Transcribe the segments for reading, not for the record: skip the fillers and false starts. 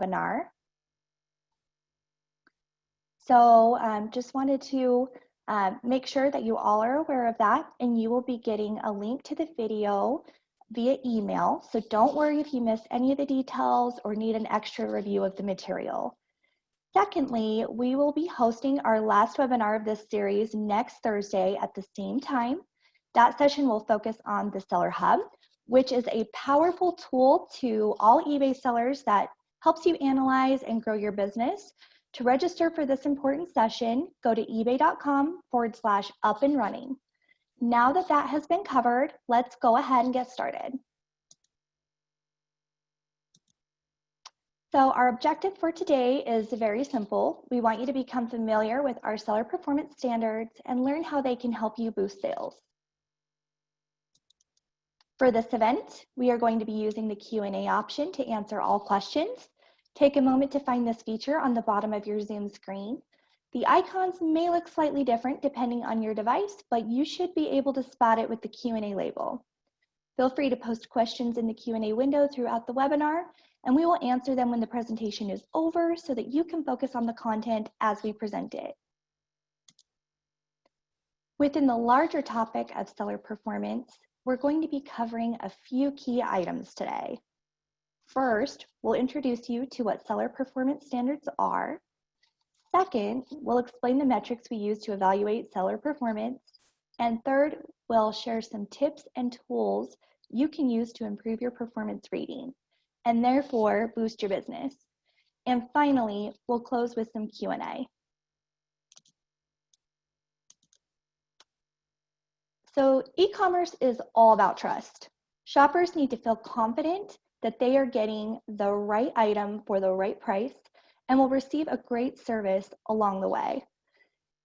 webinar. So just wanted to make sure that you all are aware of that, and you will be getting a link to the video via email. So don't worry if you miss any of the details or need an extra review of the material. Secondly, we will be hosting our last webinar of this series next Thursday at the same time. That session will focus on the Seller Hub, which is a powerful tool to all eBay sellers that helps you analyze and grow your business. To register for this important session, go to ebay.com/up-and-running. Now that that has been covered, let's go ahead and get started. So our objective for today is very simple. We want you to become familiar with our seller performance standards and learn how they can help you boost sales. For this event, we are going to be using the Q&A option to answer all questions. Take a moment to find this feature on the bottom of your Zoom screen. The icons may look slightly different depending on your device, but you should be able to spot it with the Q&A label. Feel free to post questions in the Q&A window throughout the webinar, and we will answer them when the presentation is over so that you can focus on the content as we present it. Within the larger topic of seller performance, we're going to be covering a few key items today. First, we'll introduce you to what seller performance standards are. Second, we'll explain the metrics we use to evaluate seller performance. And third, we'll share some tips and tools you can use to improve your performance rating and therefore boost your business. And finally, we'll close with some Q&A. So e-commerce is all about trust. Shoppers need to feel confident that they are getting the right item for the right price and will receive a great service along the way.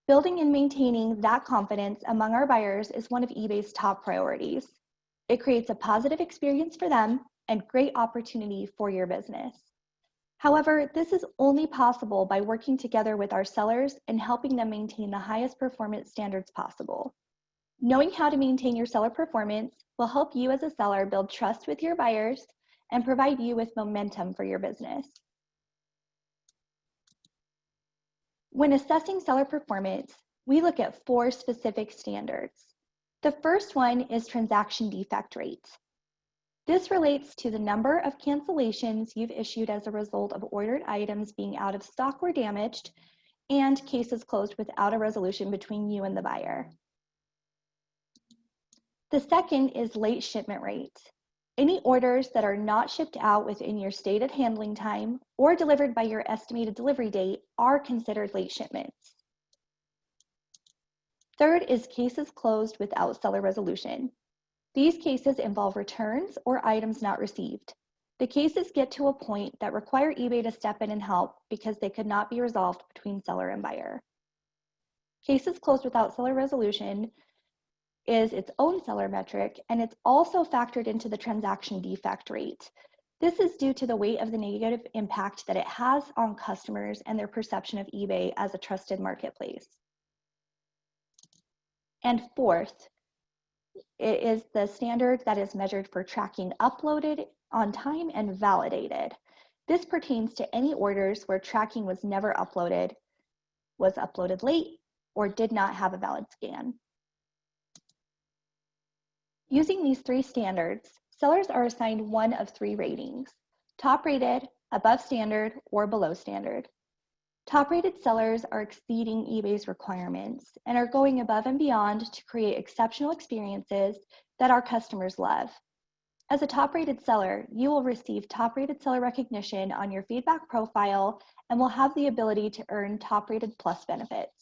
Building and maintaining that confidence among our buyers is one of eBay's top priorities. It creates a positive experience for them and great opportunity for your business. However, this is only possible by working together with our sellers and helping them maintain the highest performance standards possible. Knowing how to maintain your seller performance will help you as a seller build trust with your buyers and provide you with momentum for your business. When assessing seller performance, we look at 4 specific standards. The first one is transaction defect rate. This relates to the number of cancellations you've issued as a result of ordered items being out of stock or damaged, and cases closed without a resolution between you and the buyer. The second is late shipment rate. Any orders that are not shipped out within your stated handling time or delivered by your estimated delivery date are considered late shipments. Third is cases closed without seller resolution. These cases involve returns or items not received. The cases get to a point that require eBay to step in and help because they could not be resolved between seller and buyer. Cases closed without seller resolution is its own seller metric, and it's also factored into the transaction defect rate. This is due to the weight of the negative impact that it has on customers and their perception of eBay as a trusted marketplace. And fourth, it is the standard that is measured for tracking uploaded on time and validated. This pertains to any orders where tracking was never uploaded, was uploaded late, or did not have a valid scan. Using these 3 standards, sellers are assigned one of 3 ratings: top rated, above standard, or below standard. Top rated sellers are exceeding eBay's requirements and are going above and beyond to create exceptional experiences that our customers love. As a top rated seller, you will receive top rated seller recognition on your feedback profile and will have the ability to earn top rated plus benefits.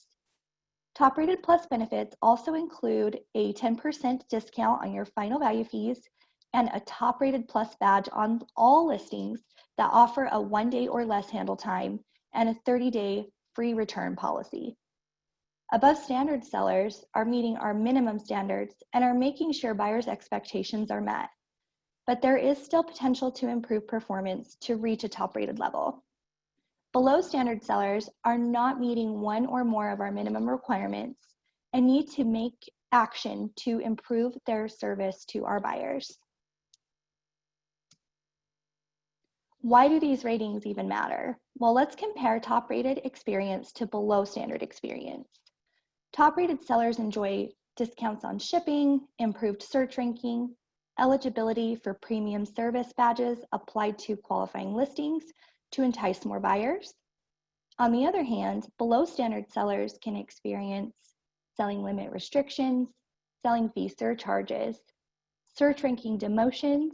Top Rated Plus benefits also include a 10% discount on your final value fees and a Top Rated Plus badge on all listings that offer a 1-day or less handle time and a 30-day free return policy. Above standard sellers are meeting our minimum standards and are making sure buyers' expectations are met. But there is still potential to improve performance to reach a top rated level. Below standard sellers are not meeting one or more of our minimum requirements and need to make action to improve their service to our buyers. Why do these ratings even matter? Well, let's compare top-rated experience to below-standard experience. Top-rated sellers enjoy discounts on shipping, improved search ranking, eligibility for premium service badges applied to qualifying listings to entice more buyers. On the other hand, below-standard sellers can experience selling limit restrictions, selling fee surcharges, search ranking demotions,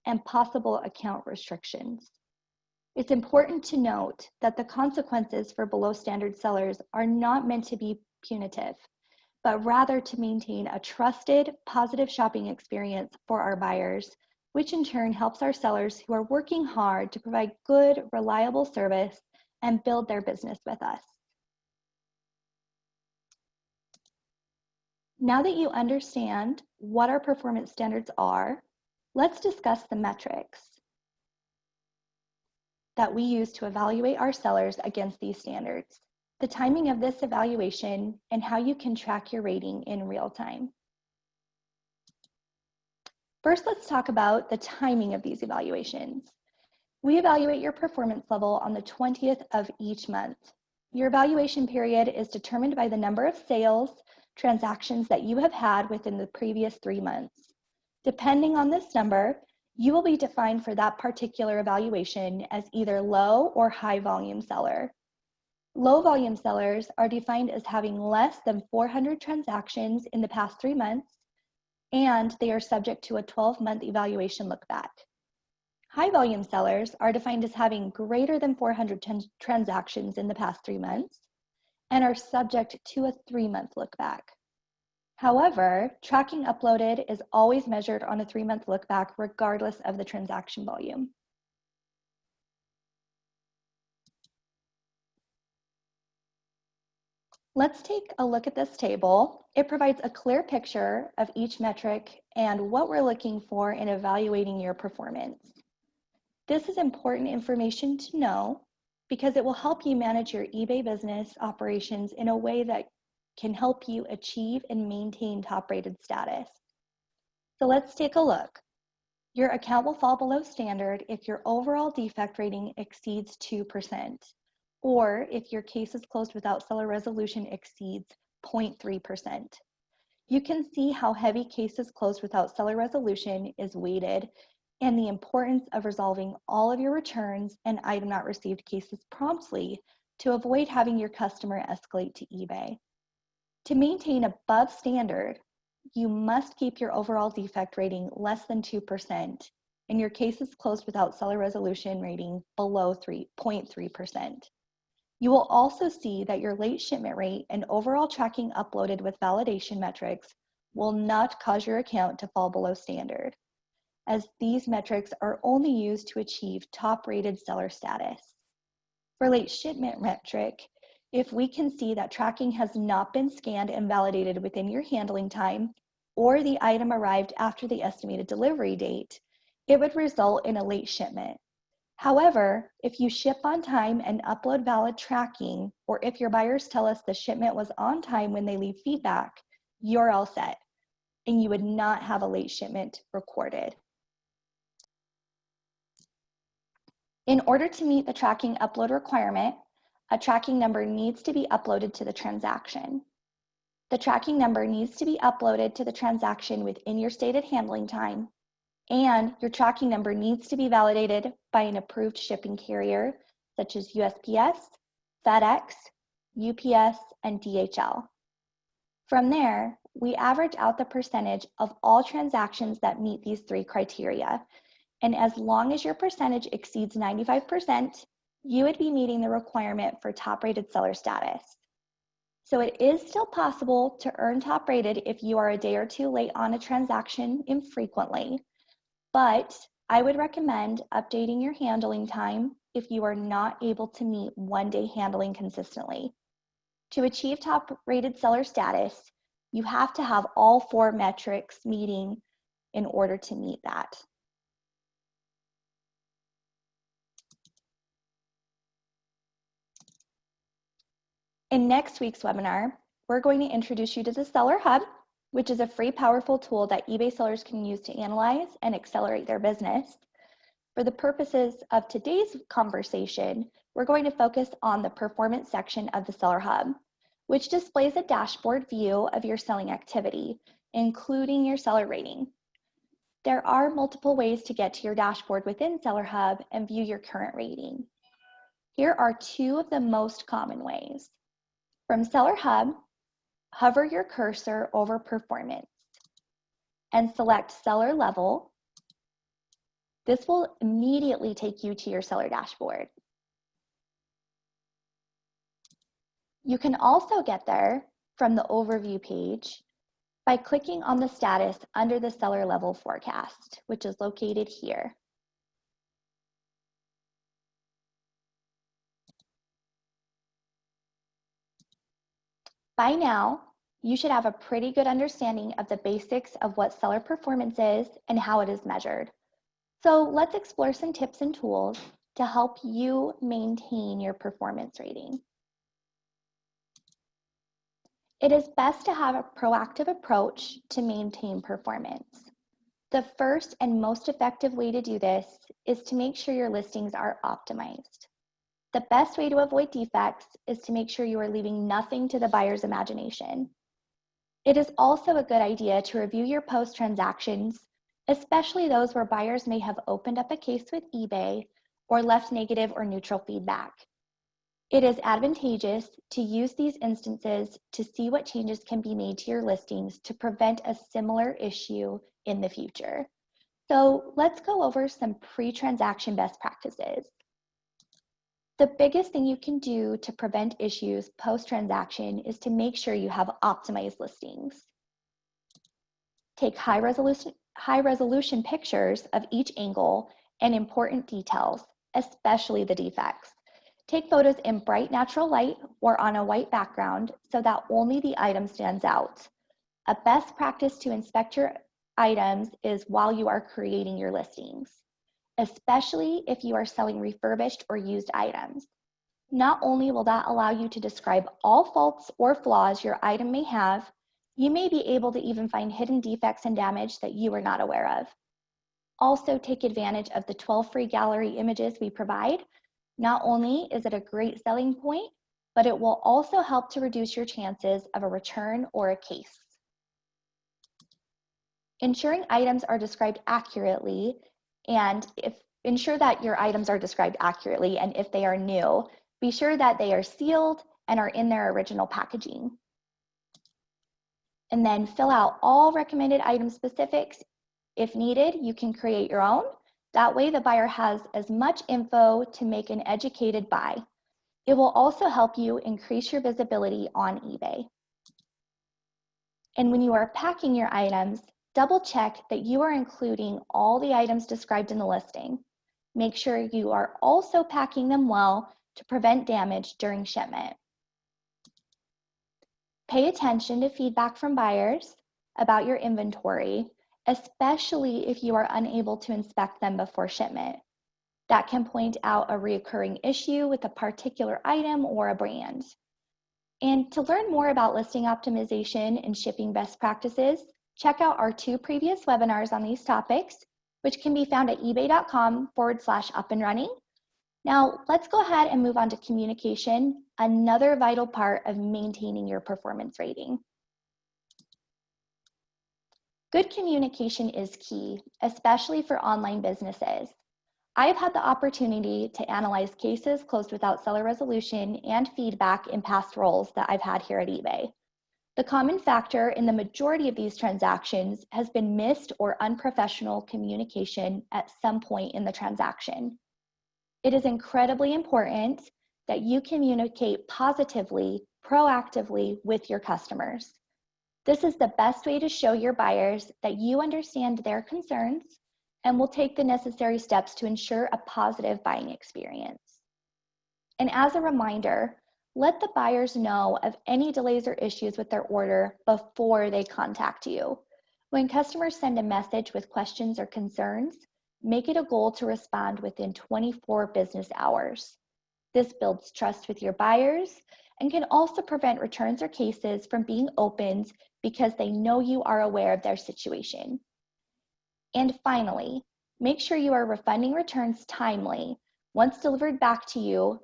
and possible account restrictions. It's important to note that the consequences for below-standard sellers are not meant to be punitive, but rather to maintain a trusted, positive shopping experience for our buyers, which in turn helps our sellers who are working hard to provide good, reliable service and build their business with us. Now that you understand what our performance standards are, let's discuss the metrics that we use to evaluate our sellers against these standards, the timing of this evaluation, and how you can track your rating in real time. First, let's talk about the timing of these evaluations. We evaluate your performance level on the 20th of each month. Your evaluation period is determined by the number of sales transactions that you have had within the previous 3 months. Depending on this number, you will be defined for that particular evaluation as either low or high volume seller. Low volume sellers are defined as having less than 400 transactions in the past 3 months, and they are subject to a 12-month evaluation look back. High volume sellers are defined as having greater than 400 transactions in the past 3 months and are subject to a 3-month look back. However, tracking uploaded is always measured on a 3-month look back regardless of the transaction volume. Let's take a look at this table. It provides a clear picture of each metric and what we're looking for in evaluating your performance. This is important information to know because it will help you manage your eBay business operations in a way that can help you achieve and maintain top-rated status. So let's take a look. Your account will fall below standard if your overall defect rating exceeds 2%, or if your cases closed without seller resolution exceeds 0.3%. You can see how heavy cases closed without seller resolution is weighted and the importance of resolving all of your returns and item not received cases promptly to avoid having your customer escalate to eBay. To maintain above standard, you must keep your overall defect rating less than 2% and your cases closed without seller resolution rating below 0.3%. You will also see that your late shipment rate and overall tracking uploaded with validation metrics will not cause your account to fall below standard, as these metrics are only used to achieve top-rated seller status. For late shipment metric, if we can see that tracking has not been scanned and validated within your handling time, or the item arrived after the estimated delivery date, it would result in a late shipment. However, if you ship on time and upload valid tracking, or if your buyers tell us the shipment was on time when they leave feedback, you're all set, and you would not have a late shipment recorded. In order to meet the tracking upload requirement, a tracking number needs to be uploaded to the transaction. The tracking number needs to be uploaded to the transaction within your stated handling time, and your tracking number needs to be validated by an approved shipping carrier, such as USPS, FedEx, UPS, and DHL. From there, we average out the percentage of all transactions that meet these 3 criteria, and as long as your percentage exceeds 95%, you would be meeting the requirement for top-rated seller status. So it is still possible to earn top-rated if you are a day or 2 late on a transaction infrequently, but I would recommend updating your handling time if you are not able to meet 1-day handling consistently. To achieve top-rated seller status, you have to have all 4 metrics meeting in order to meet that. In next week's webinar, we're going to introduce you to the Seller Hub, which is a free, powerful tool that eBay sellers can use to analyze and accelerate their business. For the purposes of today's conversation, we're going to focus on the performance section of the Seller Hub, which displays a dashboard view of your selling activity, including your seller rating. There are multiple ways to get to your dashboard within Seller Hub and view your current rating. Here are two of the most common ways. From Seller Hub, hover your cursor over performance and select seller level. This will immediately take you to your seller dashboard. You can also get there from the overview page by clicking on the status under the seller level forecast, which is located here. By now, you should have a pretty good understanding of the basics of what seller performance is and how it is measured. So let's explore some tips and tools to help you maintain your performance rating. It is best to have a proactive approach to maintain performance. The first and most effective way to do this is to make sure your listings are optimized. The best way to avoid defects is to make sure you are leaving nothing to the buyer's imagination. It is also a good idea to review your post transactions, especially those where buyers may have opened up a case with eBay or left negative or neutral feedback. It is advantageous to use these instances to see what changes can be made to your listings to prevent a similar issue in the future. So let's go over some pre-transaction best practices. The biggest thing you can do to prevent issues post-transaction is to make sure you have optimized listings. Take high resolution pictures of each angle and important details, especially the defects. Take photos in bright natural light or on a white background so that only the item stands out. A best practice to inspect your items is while you are creating your listings, especially if you are selling refurbished or used items. Not only will that allow you to describe all faults or flaws your item may have, you may be able to even find hidden defects and damage that you are not aware of. Also, take advantage of the 12 free gallery images we provide. Not only is it a great selling point, but it will also help to reduce your chances of a return or a case. Ensuring items are described accurately, and ensure that your items are described accurately, and if they are new, be sure that they are sealed and are in their original packaging. And then fill out all recommended item specifics. If needed, you can create your own. That way the buyer has as much info to make an educated buy. It will also help you increase your visibility on eBay. And when you are packing your items, double check that you are including all the items described in the listing. Make sure you are also packing them well to prevent damage during shipment. Pay attention to feedback from buyers about your inventory, especially if you are unable to inspect them before shipment. That can point out a recurring issue with a particular item or a brand. And to learn more about listing optimization and shipping best practices, check out our 2 previous webinars on these topics, which can be found at ebay.com/up-and-running. Now, let's go ahead and move on to communication, another vital part of maintaining your performance rating. Good communication is key, especially for online businesses. I've had the opportunity to analyze cases closed without seller resolution and feedback in past roles that I've had here at eBay. The common factor in the majority of these transactions has been missed or unprofessional communication at some point in the transaction. It is incredibly important that you communicate positively, proactively with your customers. This is the best way to show your buyers that you understand their concerns and will take the necessary steps to ensure a positive buying experience. And as a reminder, let the buyers know of any delays or issues with their order before they contact you. When customers send a message with questions or concerns, make it a goal to respond within 24 business hours. This builds trust with your buyers and can also prevent returns or cases from being opened because they know you are aware of their situation. And finally, Make sure you are refunding returns timely. Once delivered back to you,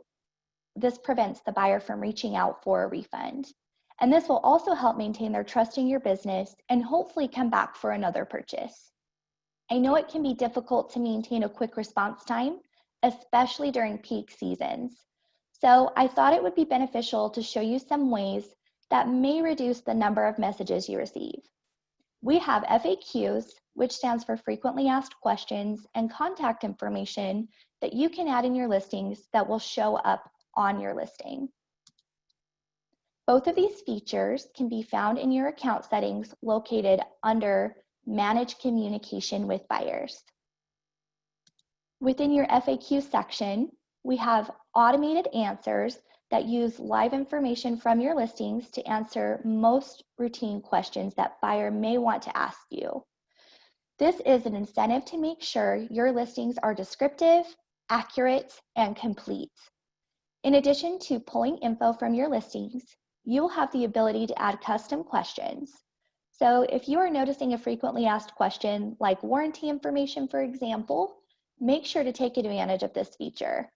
this prevents the buyer from reaching out for a refund. And this will also help maintain their trust in your business and hopefully come back for another purchase. I know it can be difficult to maintain a quick response time, especially during peak seasons. So I thought it would be beneficial to show you some ways that may reduce the number of messages you receive. We have FAQs, which stands for frequently asked questions, and contact information that you can add in your listings that will show up on your listing. Both of these features can be found in your account settings located under Manage Communication with Buyers. Within your FAQ section, we have automated answers that use live information from your listings to answer most routine questions that buyer may want to ask you. This is an incentive to make sure your listings are descriptive, accurate, and complete. In addition to pulling info from your listings, you will have the ability to add custom questions. So if you are noticing a frequently asked question like warranty information, for example, make sure to take advantage of this feature.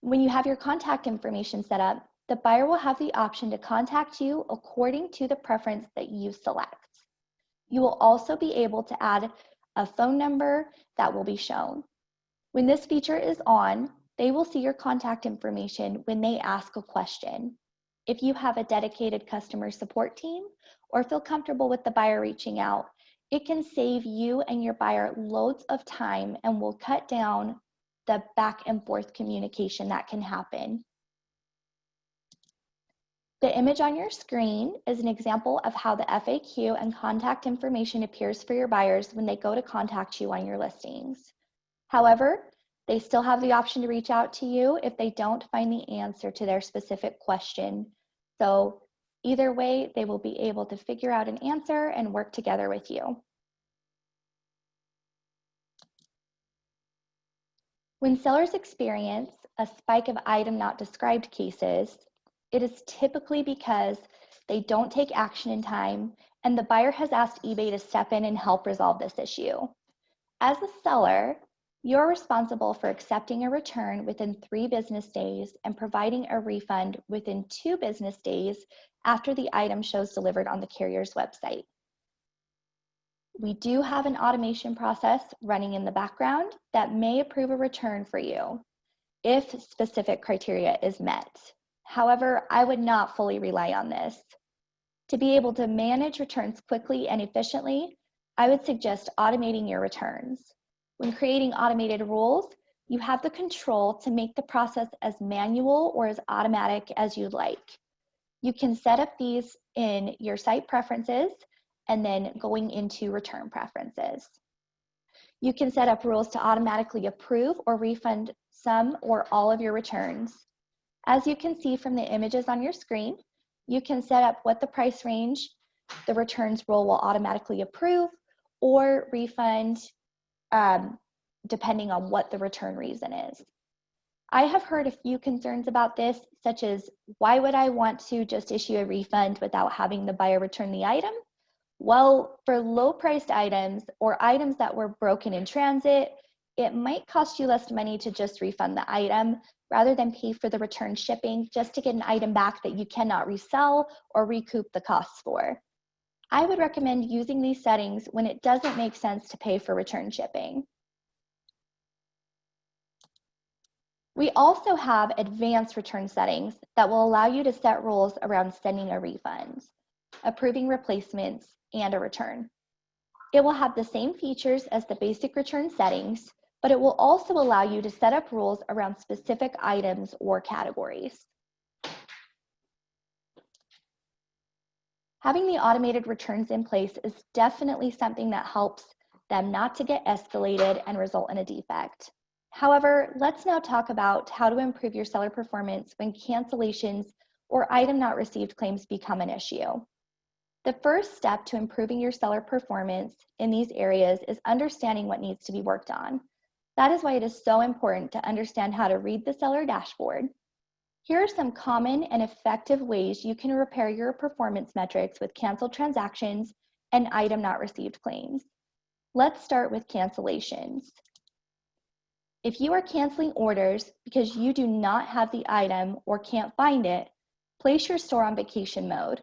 When you have your contact information set up, the buyer will have the option to contact you according to the preference that you select. You will also be able to add a phone number that will be shown. When this feature is on, they will see your contact information when they ask a question. If you have a dedicated customer support team or feel comfortable with the buyer reaching out, it can save you and your buyer loads of time and will cut down the back and forth communication that can happen. The image on your screen is an example of how the FAQ and contact information appears for your buyers when they go to contact you on your listings. However, they still have the option to reach out to you if they don't find the answer to their specific question. So either way, they will be able to figure out an answer and work together with you. When sellers experience a spike of item not described cases, it is typically because they don't take action in time and the buyer has asked eBay to step in and help resolve this issue. As a seller, you're responsible for accepting a return within 3 business days and providing a refund within 2 business days after the item shows delivered on the carrier's website. We do have an automation process running in the background that may approve a return for you if specific criteria is met. However, I would not fully rely on this. To be able to manage returns quickly and efficiently, I would suggest automating your returns. When creating automated rules, you have the control to make the process as manual or as automatic as you'd like. You can set up these in your site preferences and then going into return preferences. You can set up rules to automatically approve or refund some or all of your returns. As you can see from the images on your screen, you can set up what the price range the returns rule will automatically approve or refund depending on what the return reason is. I have heard a few concerns about this, such as why would I want to just issue a refund without having the buyer return the item? Well, for low-priced items or items that were broken in transit, it might cost you less money to just refund the item rather than pay for the return shipping just to get an item back that you cannot resell or recoup the costs for. I would recommend using these settings when it doesn't make sense to pay for return shipping. We also have advanced return settings that will allow you to set rules around sending a refund, approving replacements, and a return. It will have the same features as the basic return settings, but it will also allow you to set up rules around specific items or categories. Having the automated returns in place is definitely something that helps them not to get escalated and result in a defect. However, let's now talk about how to improve your seller performance when cancellations or item not received claims become an issue. The first step to improving your seller performance in these areas is understanding what needs to be worked on. That is why it is so important to understand how to read the seller dashboard. Here are some common and effective ways you can repair your performance metrics with canceled transactions and item not received claims. Let's start with cancellations. If you are canceling orders because you do not have the item or can't find it, place your store on vacation mode,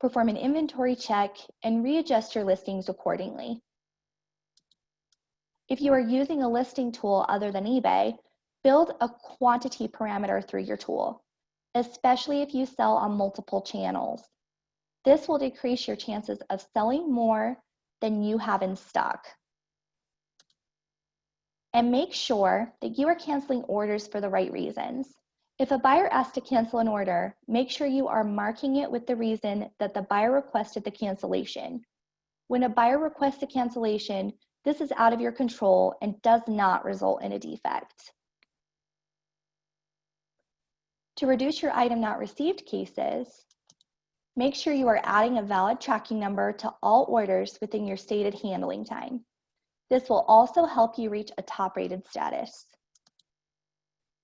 perform an inventory check, and readjust your listings accordingly. If you are using a listing tool other than eBay, build a quantity parameter through your tool, especially if you sell on multiple channels. This will decrease your chances of selling more than you have in stock. And make sure that you are canceling orders for the right reasons. If a buyer asks to cancel an order, make sure you are marking it with the reason that the buyer requested the cancellation. When a buyer requests a cancellation, this is out of your control and does not result in a defect. To reduce your item not received cases, make sure you are adding a valid tracking number to all orders within your stated handling time. This will also help you reach a top-rated status.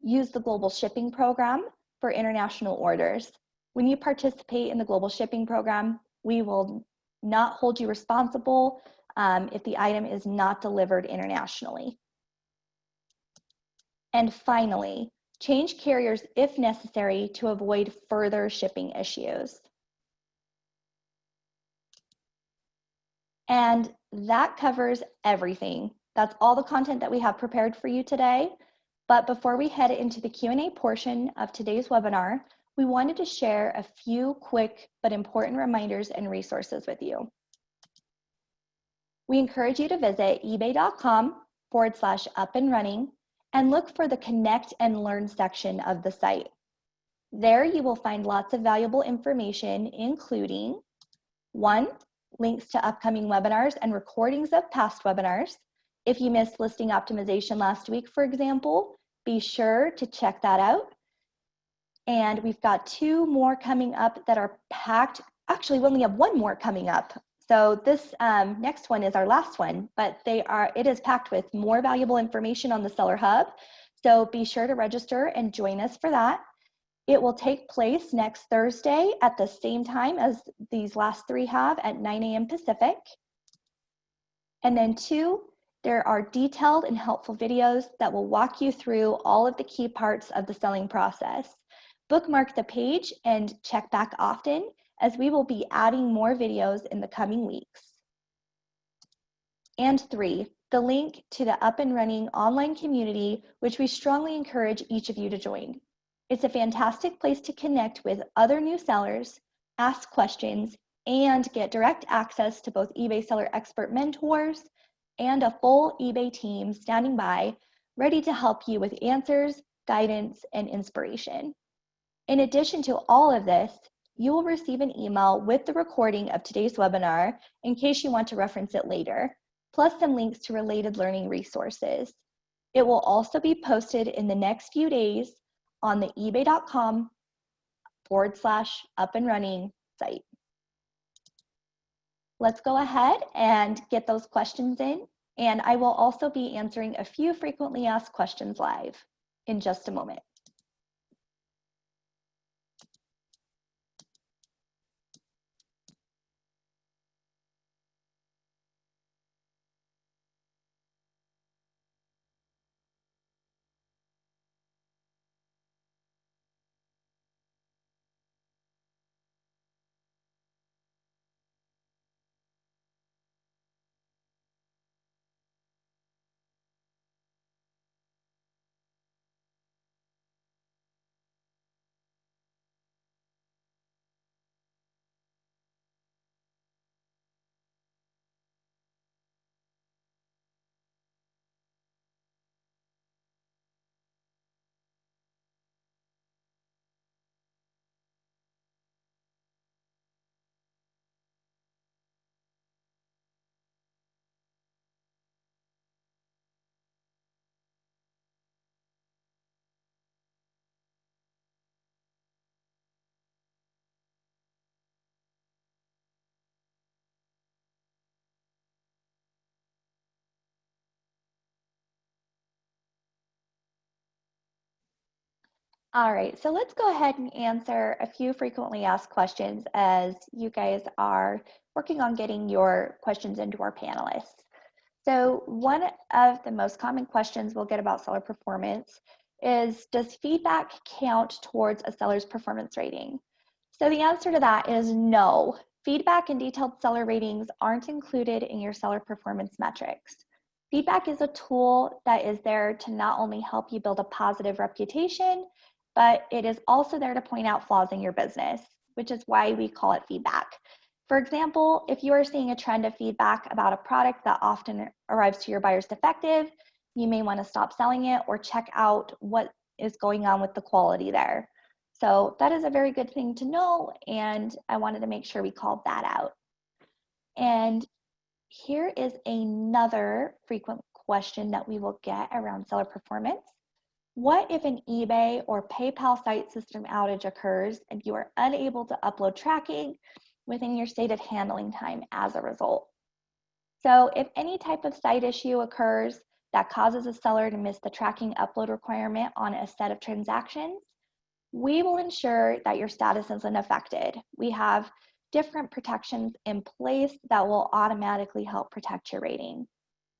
Use the Global Shipping Program for international orders. When you participate in the Global Shipping Program, we will not hold you responsible if the item is not delivered internationally. And finally, change carriers if necessary to avoid further shipping issues. And that covers everything. That's all the content that we have prepared for you today. But before we head into the Q&A portion of today's webinar, we wanted to share a few quick but important reminders and resources with you. We encourage you to visit ebay.com/up-and-running and look for the Connect and Learn section of the site. There you will find lots of valuable information, including 1, links to upcoming webinars and recordings of past webinars. If you missed listing optimization last week, for example, be sure to check that out. And we've got 2 more coming up that are packed. Actually, we only have 1 more coming up. So this next one is our last one, but it is packed with more valuable information on the Seller Hub. So be sure to register and join us for that. It will take place next Thursday at the same time as these last 3 have at 9 a.m. Pacific. And then 2, there are detailed and helpful videos that will walk you through all of the key parts of the selling process. Bookmark the page and check back often, as we will be adding more videos in the coming weeks. And 3, the link to the Up and Running online community, which we strongly encourage each of you to join. It's a fantastic place to connect with other new sellers, ask questions, and get direct access to both eBay Seller Expert mentors and a full eBay team standing by, ready to help you with answers, guidance, and inspiration. In addition to all of this, you will receive an email with the recording of today's webinar in case you want to reference it later, plus some links to related learning resources. It will also be posted in the next few days on the ebay.com/up-and-running site. Let's go ahead and get those questions in, and I will also be answering a few frequently asked questions live in just a moment. All right, so let's go ahead and answer a few frequently asked questions as you guys are working on getting your questions into our panelists. So one of the most common questions we'll get about seller performance is, does feedback count towards a seller's performance rating? So the answer to that is no. Feedback and detailed seller ratings aren't included in your seller performance metrics. Feedback is a tool that is there to not only help you build a positive reputation, but it is also there to point out flaws in your business, which is why we call it feedback. For example, if you are seeing a trend of feedback about a product that often arrives to your buyers defective, you may want to stop selling it or check out what is going on with the quality there. So that is a very good thing to know, and I wanted to make sure we called that out. And here is another frequent question that we will get around seller performance. What if an eBay or PayPal site system outage occurs and you are unable to upload tracking within your stated handling time as a result? So if any type of site issue occurs that causes a seller to miss the tracking upload requirement on a set of transactions, we will ensure that your status isn't affected. We have different protections in place that will automatically help protect your rating.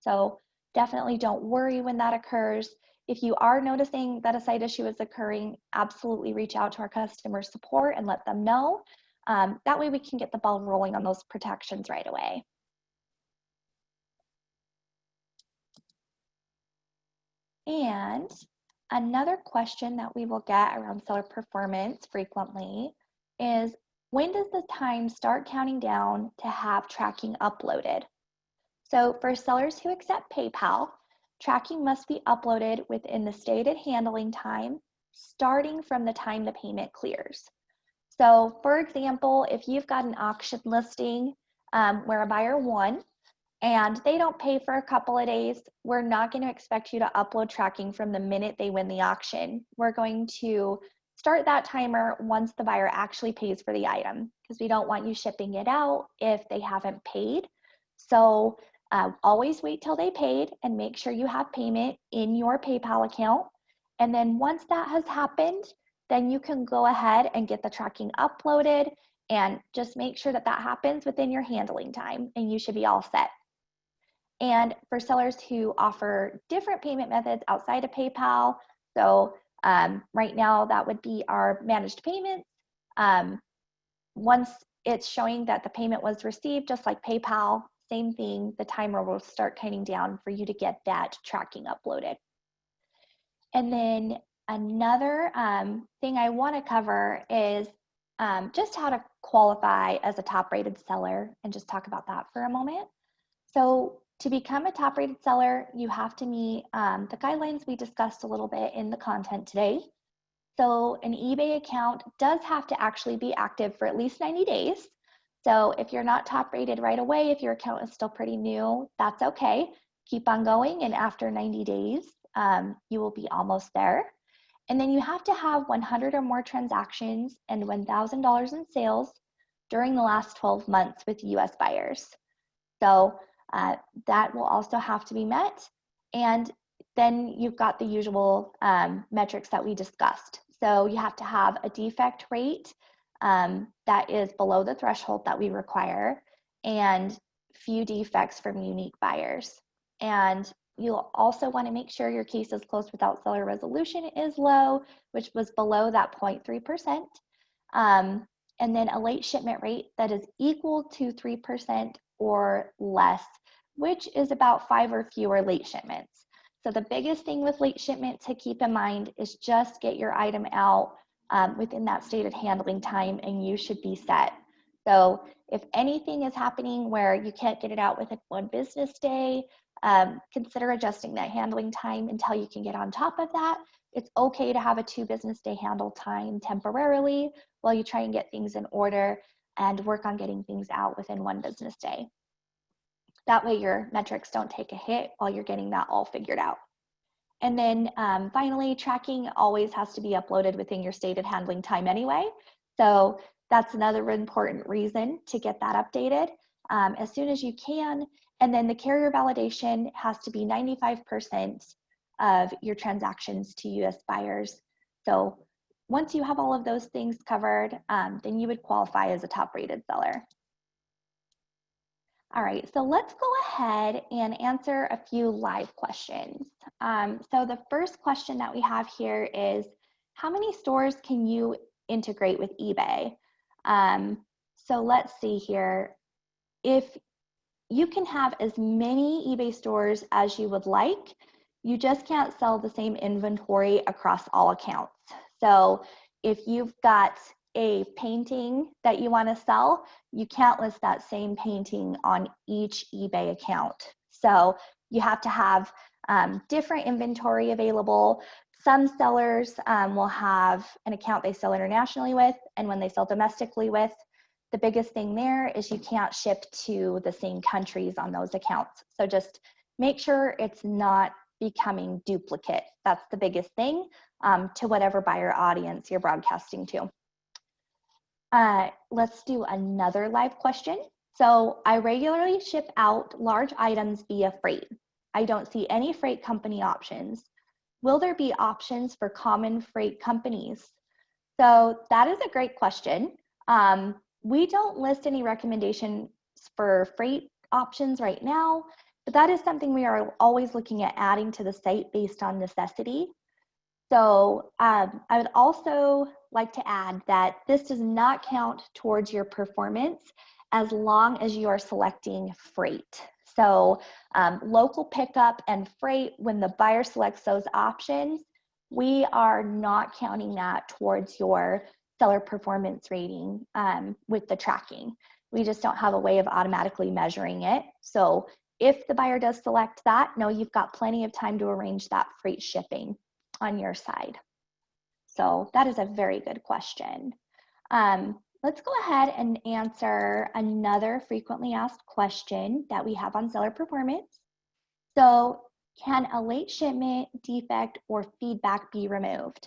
So definitely don't worry when that occurs. If you are noticing that a site issue is occurring, absolutely reach out to our customer support and let them know. That way we can get the ball rolling on those protections right away. And another question that we will get around seller performance frequently is, when does the time start counting down to have tracking uploaded? So for sellers who accept PayPal, tracking must be uploaded within the stated handling time, starting from the time the payment clears. So for example, if you've got an auction listing where a buyer won and they don't pay for a couple of days, we're not going to expect you to upload tracking from the minute they win the auction. We're going to start that timer once the buyer actually pays for the item, because we don't want you shipping it out if they haven't paid. So always wait till they paid and make sure you have payment in your PayPal account. And then once that has happened, then you can go ahead and get the tracking uploaded, and just make sure that that happens within your handling time, and you should be all set. And for sellers who offer different payment methods outside of PayPal, so right now that would be our managed payments. Once it's showing that the payment was received, just like PayPal, same thing, the timer will start counting down for you to get that tracking uploaded. And then another thing I want to cover is just how to qualify as a top-rated seller, and just talk about that for a moment. So to become a top-rated seller, you have to meet the guidelines we discussed a little bit in the content today. So an eBay account does have to actually be active for at least 90 days. So if you're not top-rated right away, if your account is still pretty new, that's okay. Keep on going, and after 90 days, you will be almost there. And then you have to have 100 or more transactions and $1,000 in sales during the last 12 months with US buyers. So that will also have to be met. And then you've got the usual metrics that we discussed. So you have to have a defect rate that is below the threshold that we require, and few defects from unique buyers. And you'll also want to make sure your cases closed without seller resolution is low, which was below that 0.3%. And then a late shipment rate that is equal to 3% or less, which is about 5 or fewer late shipments. So the biggest thing with late shipment to keep in mind is just get your item out within that stated handling time, and you should be set. So if anything is happening where you can't get it out within 1 business day, consider adjusting that handling time until you can get on top of that. It's okay to have a 2 business day handle time temporarily while you try and get things in order and work on getting things out within 1 business day. That way your metrics don't take a hit while you're getting that all figured out. And then finally, tracking always has to be uploaded within your stated handling time anyway. So that's another important reason to get that updated as soon as you can. And then the carrier validation has to be 95% of your transactions to US buyers. So once you have all of those things covered, then you would qualify as a top-rated seller. All right, so let's go ahead and answer a few live questions. So the first question that we have here is, how many stores can you integrate with eBay? So let's see here. If you can have as many eBay stores as you would like, you just can't sell the same inventory across all accounts. So if you've got a painting that you want to sell, you can't list that same painting on each eBay account. So you have to have different inventory available. Some sellers will have an account they sell internationally with, and when they sell domestically with, the biggest thing there is you can't ship to the same countries on those accounts. So just make sure it's not becoming duplicate. That's the biggest thing to whatever buyer audience you're broadcasting to. Let's do another live question. So I regularly ship out large items via freight. I don't see any freight company options. Will there be options for common freight companies? So that is a great question. We don't list any recommendations for freight options right now, but that is something we are always looking at adding to the site based on necessity. So I would also like to add that this does not count towards your performance as long as you are selecting freight. So local pickup and freight, when the buyer selects those options, we are not counting that towards your seller performance rating with the tracking. We just don't have a way of automatically measuring it. So if the buyer does select that, no, you've got plenty of time to arrange that freight shipping on your side. So that is a very good question. Let's go ahead and answer another frequently asked question that we have on seller performance. So can a late shipment, defect, or feedback be removed?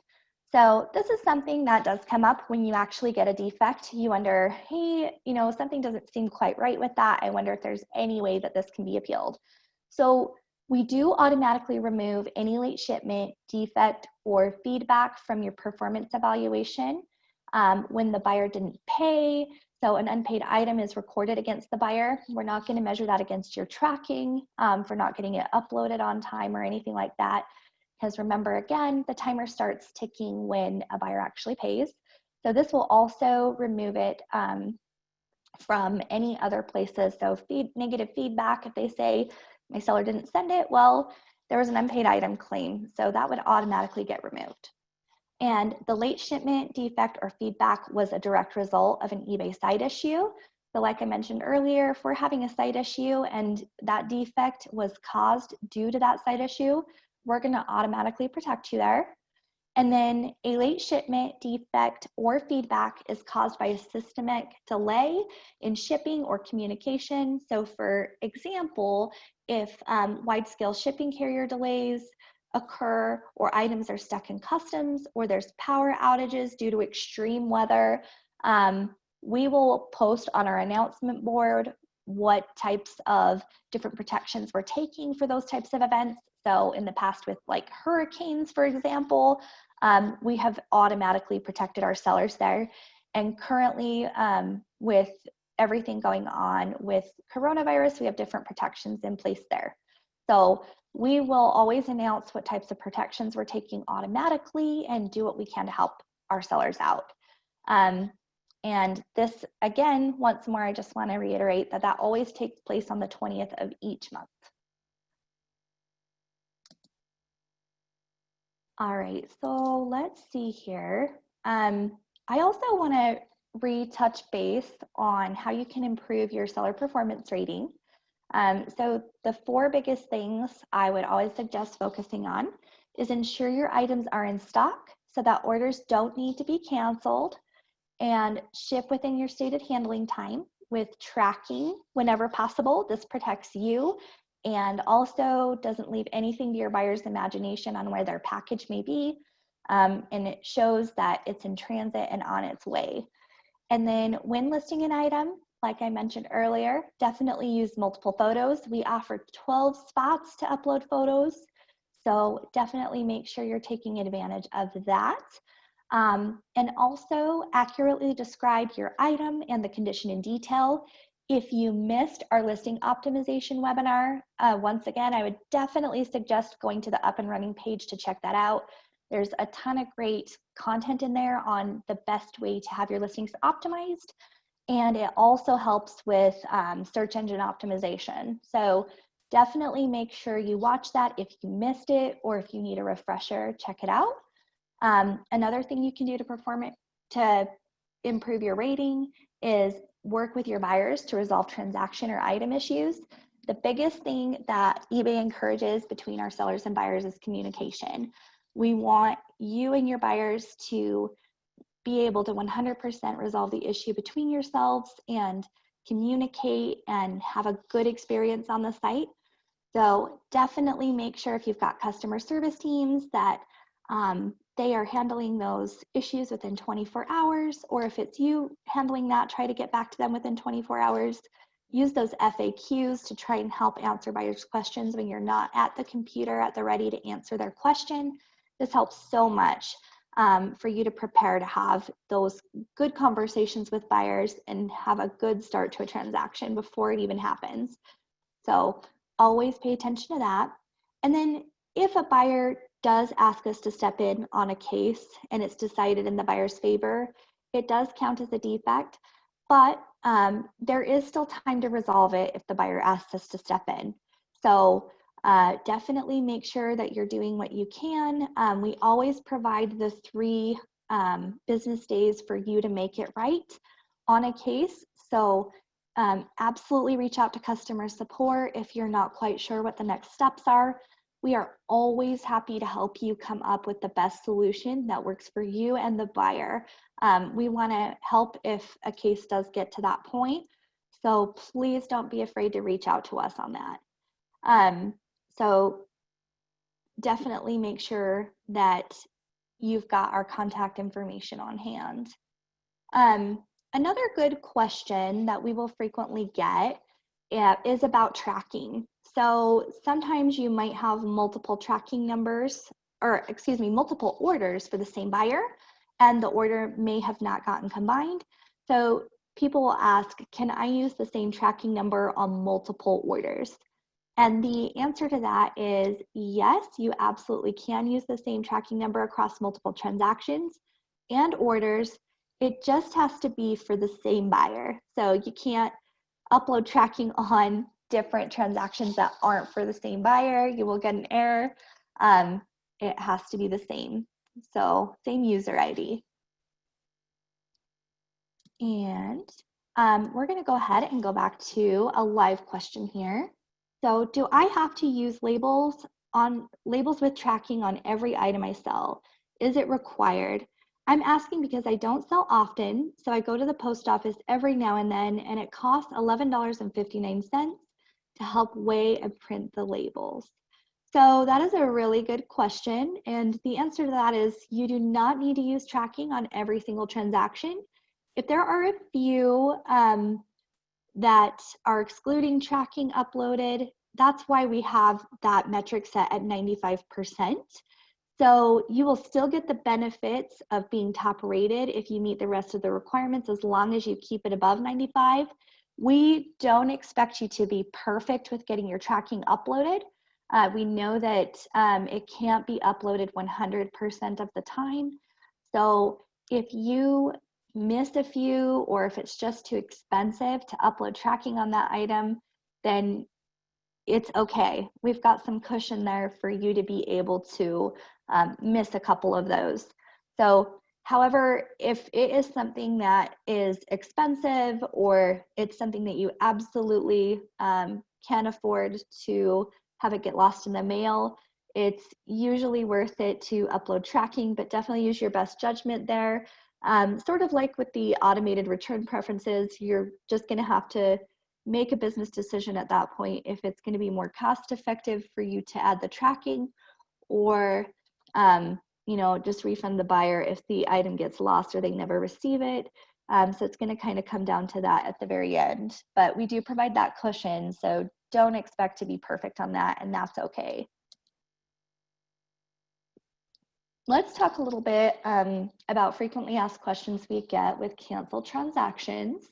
So this is something that does come up when you actually get a defect. You wonder, hey, something doesn't seem quite right with that. I wonder if there's any way that this can be appealed. So we do automatically remove any late shipment, defect, or feedback from your performance evaluation when the buyer didn't pay. So an unpaid item is recorded against the buyer. We're not going to measure that against your tracking for not getting it uploaded on time or anything like that. Because remember, again, the timer starts ticking when a buyer actually pays. So this will also remove it from any other places. So negative feedback, if they say, my seller didn't send it, well, there was an unpaid item claim. So that would automatically get removed. And the late shipment, defect, or feedback was a direct result of an eBay site issue. So like I mentioned earlier, if we're having a site issue and that defect was caused due to that site issue, we're gonna automatically protect you there. And then a late shipment, defect, or feedback is caused by a systemic delay in shipping or communication. So for example, if wide-scale shipping carrier delays occur, or items are stuck in customs, or there's power outages due to extreme weather, we will post on our announcement board what types of different protections we're taking for those types of events. So in the past with like hurricanes, for example, we have automatically protected our sellers there. And currently with everything going on with coronavirus, we have different protections in place there. So we will always announce what types of protections we're taking automatically and do what we can to help our sellers out. And this, again, once more, I just want to reiterate that that always takes place on the 20th of each month. All right, so let's see here. I also want to retouch base on how you can improve your seller performance rating. So the 4 biggest things I would always suggest focusing on is ensure your items are in stock so that orders don't need to be canceled, and ship within your stated handling time with tracking whenever possible. This protects you and also doesn't leave anything to your buyer's imagination on where their package may be. And it shows that it's in transit and on its way. And then when listing an item, like I mentioned earlier, definitely use multiple photos. We offer 12 spots to upload photos. So definitely make sure you're taking advantage of that. And also accurately describe your item and the condition in detail. If you missed our listing optimization webinar, once again, I would definitely suggest going to the Up and Running page to check that out. There's a ton of great content in there on the best way to have your listings optimized. And it also helps with search engine optimization. So definitely make sure you watch that if you missed it, or if you need a refresher, check it out. Another thing you can do to improve your rating is work with your buyers to resolve transaction or item issues. The biggest thing that eBay encourages between our sellers and buyers is communication. We want you and your buyers to be able to 100% resolve the issue between yourselves and communicate and have a good experience on the site. So definitely make sure if you've got customer service teams that they are handling those issues within 24 hours, or if it's you handling that, try to get back to them within 24 hours. Use those FAQs to try and help answer buyers' questions when you're not at the computer at the ready to answer their question. This helps so much for you to prepare to have those good conversations with buyers and have a good start to a transaction before it even happens. So always pay attention to that. And then if a buyer does ask us to step in on a case and it's decided in the buyer's favor, it does count as a defect, but there is still time to resolve it if the buyer asks us to step in. So definitely make sure that you're doing what you can. We always provide the 3 business days for you to make it right on a case. So absolutely reach out to customer support if you're not quite sure what the next steps are. We are always happy to help you come up with the best solution that works for you and the buyer. We want to help if a case does get to that point. So please don't be afraid to reach out to us on that. So definitely make sure that you've got our contact information on hand. Another good question that we will frequently get is about tracking. So sometimes you might have multiple tracking numbers, or excuse me, multiple orders for the same buyer, and the order may have not gotten combined. So people will ask, can I use the same tracking number on multiple orders? And the answer to that is yes, you absolutely can use the same tracking number across multiple transactions and orders. It just has to be for the same buyer. So you can't upload tracking on different transactions that aren't for the same buyer. You will get an error. It has to be the same. So same user ID. And we're going to go ahead and go back to a live question here. So do I have to use labels with tracking on every item I sell? Is it required? I'm asking because I don't sell often, so I go to the post office every now and then, and it costs $11.59 to help weigh and print the labels. So that is a really good question, and the answer to that is you do not need to use tracking on every single transaction. If there are a few that are excluding tracking uploaded, that's why we have that metric set at 95%. So you will still get the benefits of being top rated if you meet the rest of the requirements, as long as you keep it above 95. We don't expect you to be perfect with getting your tracking uploaded. We know that it can't be uploaded 100% of the time. So if you miss a few, or if it's just too expensive to upload tracking on that item, then it's okay. We've got some cushion there for you to be able to miss a couple of those. So, however, if it is something that is expensive, or it's something that you absolutely can afford to have it get lost in the mail, it's usually worth it to upload tracking, but definitely use your best judgment there. Sort of like with the automated return preferences, you're just going to have to make a business decision at that point if it's going to be more cost effective for you to add the tracking, or just refund the buyer if the item gets lost or they never receive it. So it's going to kind of come down to that at the very end. But we do provide that cushion, so don't expect to be perfect on that, and that's okay. Let's talk a little bit about frequently asked questions we get with canceled transactions.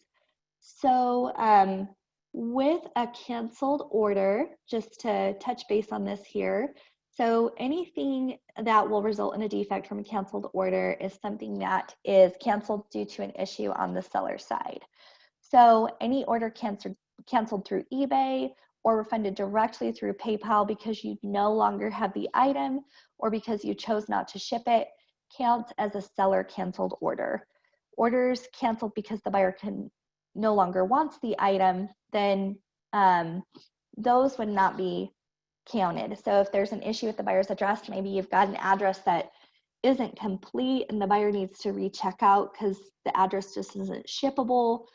So with a canceled order, just to touch base on this here, so anything that will result in a defect from a canceled order is something that is canceled due to an issue on the seller side. So any order canceled through eBay or refunded directly through PayPal because you no longer have the item or because you chose not to ship it counts as a seller canceled order. Orders canceled because the buyer no longer wants the item, then those would not be counted. So if there's an issue with the buyer's address, maybe you've got an address that isn't complete and the buyer needs to recheck out because the address just isn't shippable,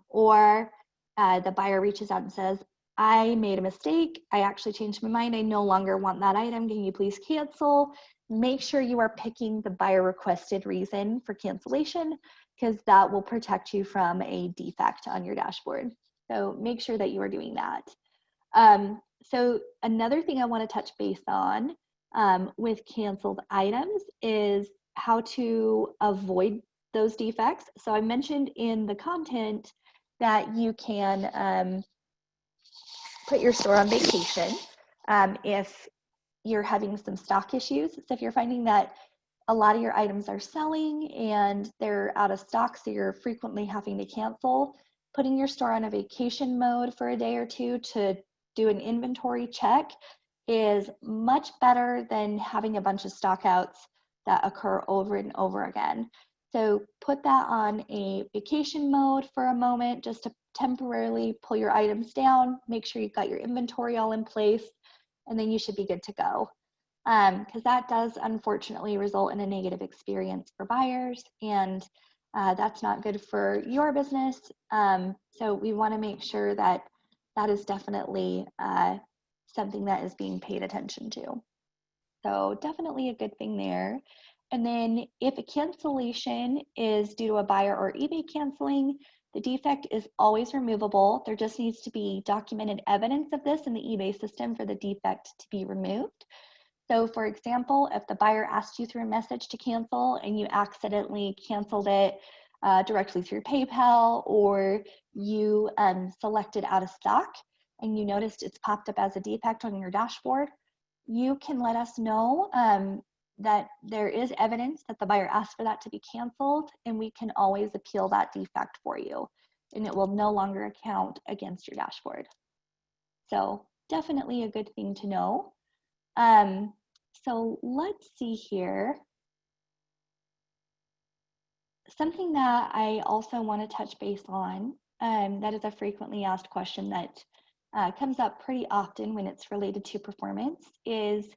or the buyer reaches out and says, I made a mistake, I actually changed my mind, I no longer want that item, can you please cancel? Make sure you are picking the buyer requested reason for cancellation, because that will protect you from a defect on your dashboard. So make sure that you are doing that. So another thing I want to touch base on with canceled items is how to avoid those defects. So I mentioned in the content that you can put your store on vacation if you're having some stock issues. So if you're finding that a lot of your items are selling and they're out of stock, so you're frequently having to cancel, putting your store on a vacation mode for a day or two to do an inventory check is much better than having a bunch of stockouts that occur over and over again. So put that on a vacation mode for a moment, just to temporarily pull your items down, make sure you've got your inventory all in place, and then you should be good to go. Because that does unfortunately result in a negative experience for buyers, and that's not good for your business. So we want to make sure that that is definitely something that is being paid attention to. So definitely a good thing there. And then if a cancellation is due to a buyer or eBay canceling, the defect is always removable. There just needs to be documented evidence of this in the eBay system for the defect to be removed. So for example, if the buyer asked you through a message to cancel and you accidentally canceled it directly through PayPal, or you selected out of stock and you noticed it's popped up as a defect on your dashboard, you can let us know that there is evidence that the buyer asked for that to be canceled, and we can always appeal that defect for you, and it will no longer count against your dashboard. So definitely a good thing to know. So let's see here. Something that I also want to touch base on, that is a frequently asked question that comes up pretty often when it's related to performance, is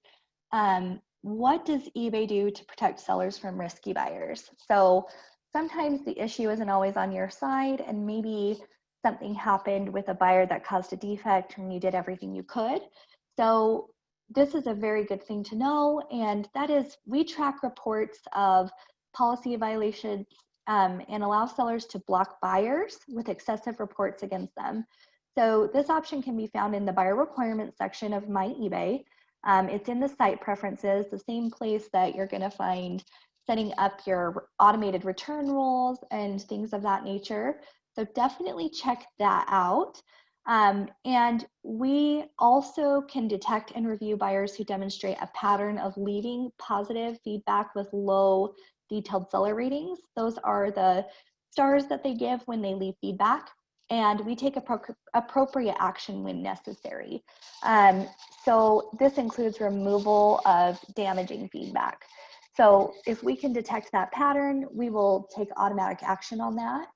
what does eBay do to protect sellers from risky buyers? So sometimes the issue isn't always on your side, and maybe something happened with a buyer that caused a defect and you did everything you could. So this is a very good thing to know, and that is we track reports of policy violations and allow sellers to block buyers with excessive reports against them. So this option can be found in the buyer requirements section of My eBay. It's in the site preferences, the same place that you're going to find setting up your automated return rules and things of that nature. So definitely check that out. And we also can detect and review buyers who demonstrate a pattern of leaving positive feedback with low detailed seller ratings. Those are the stars that they give when they leave feedback, and we take appropriate action when necessary. So this includes removal of damaging feedback. So if we can detect that pattern, we will take automatic action on that.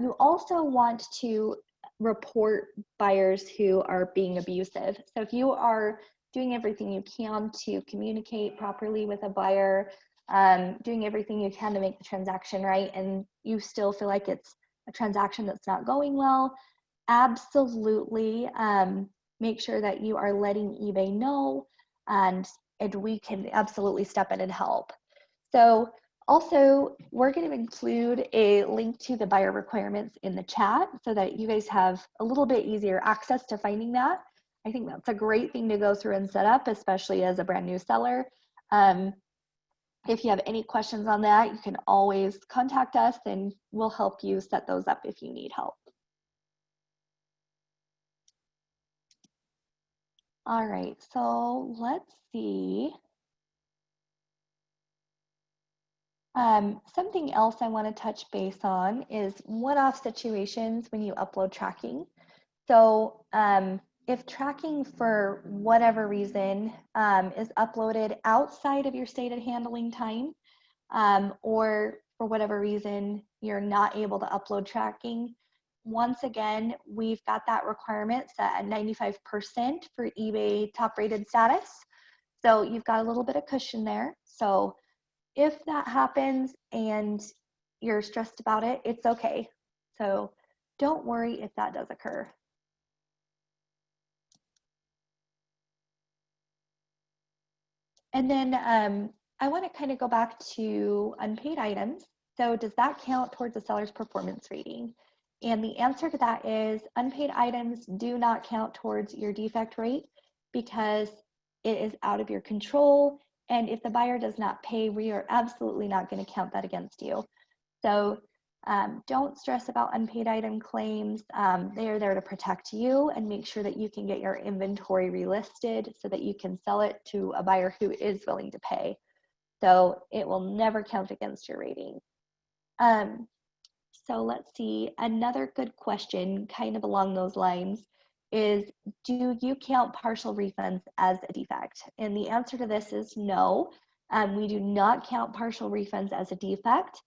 You also want to report buyers who are being abusive. So if you are doing everything you can to communicate properly with a buyer, doing everything you can to make the transaction right, and you still feel like it's a transaction that's not going well, absolutely make sure that you are letting eBay know, and we can absolutely step in and help. So also, we're going to include a link to the buyer requirements in the chat so that you guys have a little bit easier access to finding that. I think that's a great thing to go through and set up, especially as a brand new seller. If you have any questions on that, you can always contact us and we'll help you set those up if you need help. All right, so let's see. Something else I want to touch base on is one-off situations when you upload tracking. So if tracking for whatever reason is uploaded outside of your stated handling time, or for whatever reason you're not able to upload tracking, once again, we've got that requirement set at 95% for eBay top rated status. So you've got a little bit of cushion there. So if that happens and you're stressed about it, it's okay. So don't worry if that does occur. And then I want to kind of go back to unpaid items. So does that count towards a seller's performance rating? And the answer to that is unpaid items do not count towards your defect rate because it is out of your control. And if the buyer does not pay, we are absolutely not going to count that against you. So don't stress about unpaid item claims. They are there to protect you and make sure that you can get your inventory relisted so that you can sell it to a buyer who is willing to pay. So it will never count against your rating. So let's see, another good question kind of along those lines is, do you count partial refunds as a defect? And the answer to this is no. We do not count partial refunds as a defect.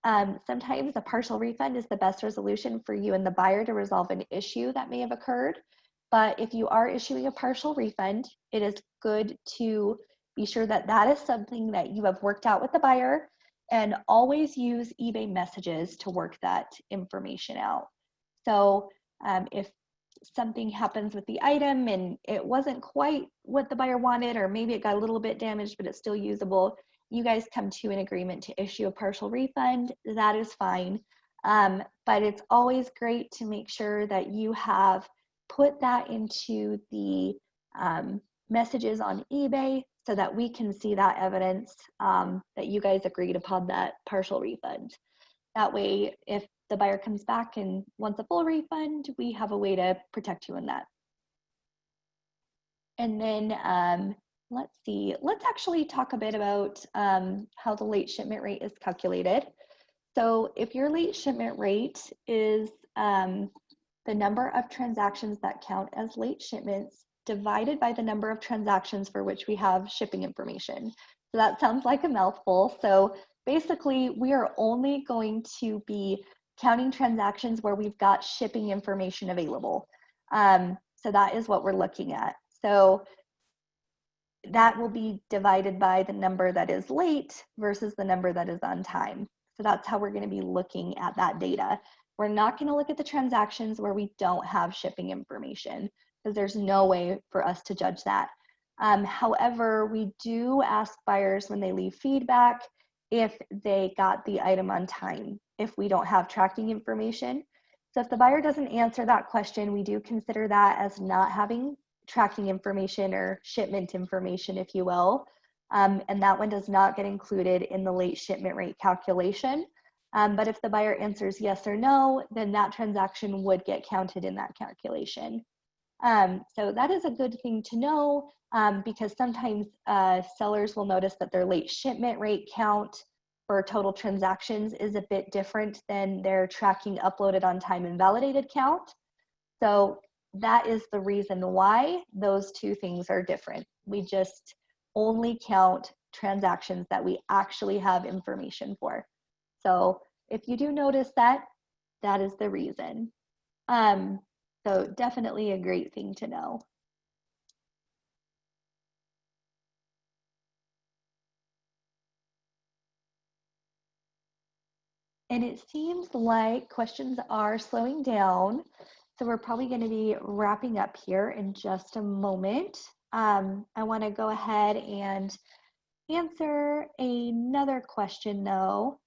Sometimes a partial refund is the best resolution for you and the buyer to resolve an issue that may have occurred. But if you are issuing a partial refund, it is good to be sure that that is something that you have worked out with the buyer, and always use eBay messages to work that information out. So if something happens with the item and it wasn't quite what the buyer wanted, or maybe it got a little bit damaged, but it's still usable, you guys come to an agreement to issue a partial refund, that is fine. But it's always great to make sure that you have put that into the messages on eBay so that we can see that evidence that you guys agreed upon that partial refund. That way, if the buyer comes back and wants a full refund, we have a way to protect you in that. And then let's see, let's actually talk a bit about how the late shipment rate is calculated. So if your late shipment rate is the number of transactions that count as late shipments divided by the number of transactions for which we have shipping information. So that sounds like a mouthful. So basically, we are only going to be counting transactions where we've got shipping information available. So that is what we're looking at. So that will be divided by the number that is late versus the number that is on time. So that's how we're going to be looking at that data. We're not going to look at the transactions where we don't have shipping information because there's no way for us to judge that. However, we do ask buyers when they leave feedback if they got the item on time, if we don't have tracking information. So if the buyer doesn't answer that question, we do consider that as not having tracking information or shipment information, if you will. And that one does not get included in the late shipment rate calculation. But if the buyer answers yes or no, then that transaction would get counted in that calculation. So that is a good thing to know because sometimes sellers will notice that their late shipment rate count for total transactions is a bit different than their tracking uploaded on time and validated count. So that is the reason why those two things are different. We just only count transactions that we actually have information for. So if you do notice that, that is the reason. So definitely a great thing to know. And it seems like questions are slowing down. So we're probably going to be wrapping up here in just a moment. I want to go ahead and answer another question though.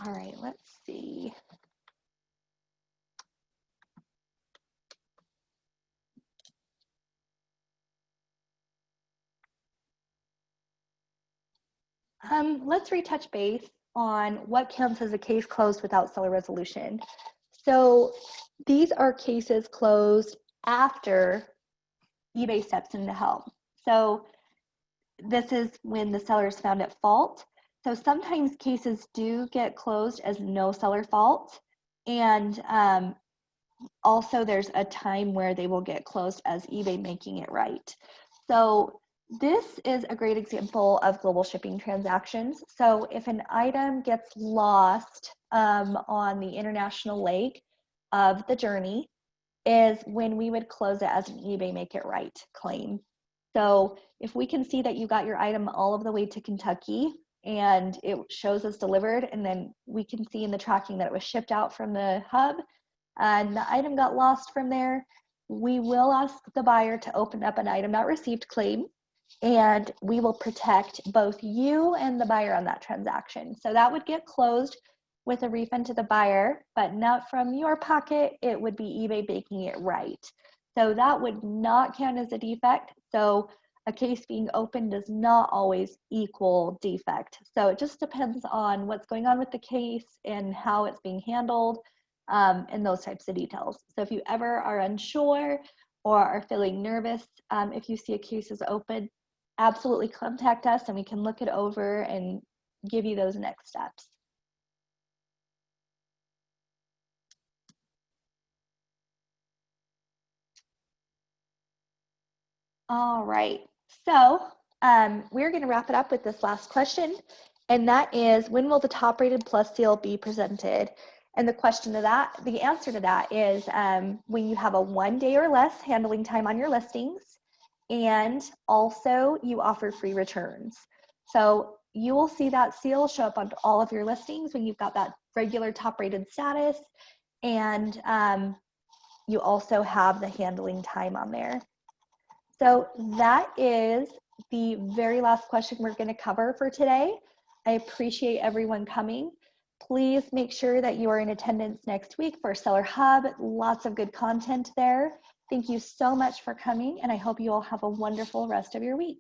All right, let's see. Let's retouch base on what counts as a case closed without seller resolution. So these are cases closed after eBay steps in to help. So this is when the seller is found at fault. So sometimes cases do get closed as no seller fault. And also there's a time where they will get closed as eBay making it right. So this is a great example of global shipping transactions. So if an item gets lost on the international leg of the journey, is when we would close it as an eBay make it right claim. So if we can see that you got your item all of the way to Kentucky and it shows us delivered, and then we can see in the tracking that it was shipped out from the hub and the item got lost from there, we will ask the buyer to open up an item not received claim, and we will protect both you and the buyer on that transaction. So that would get closed with a refund to the buyer, but not from your pocket. It would be eBay making it right. So that would not count as a defect. So a case being open does not always equal defect. So it just depends on what's going on with the case and how it's being handled, and those types of details. So if you ever are unsure or are feeling nervous, if you see a case is open, absolutely contact us and we can look it over and give you those next steps. All right, so we're going to wrap it up with this last question, and that is, when will the top rated plus seal be presented? And the answer to that is when you have a 1 day or less handling time on your listings, and also you offer free returns. So you will see that seal show up on all of your listings when you've got that regular top rated status, and you also have the handling time on there. So that is the very last question we're going to cover for today. I appreciate everyone coming. Please make sure that you are in attendance next week for Seller Hub. Lots of good content there. Thank you so much for coming, and I hope you all have a wonderful rest of your week.